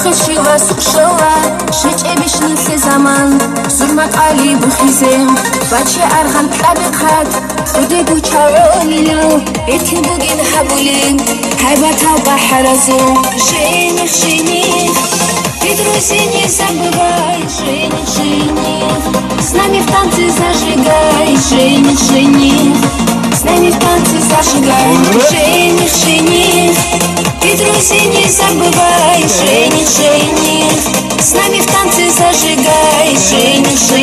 ხეშილა სუშოა შეჭებიშნი სეზამან ზურმა ყალი ბუხიზემ ბაჩე არღან კაბეხად ხუდე გუჩაოლილო ერთი ბუგინ ჰაბულიმ ჰაიბათა ბაჰრაზო ჟენი ჟენი и друзей не забывай, жених, жених. С нами в танце зажигай, жених, жених. С нами в танце зажигай, жених, жених. И друзей не забывай, жених, жених. С нами в танце зажигай, жених, жених.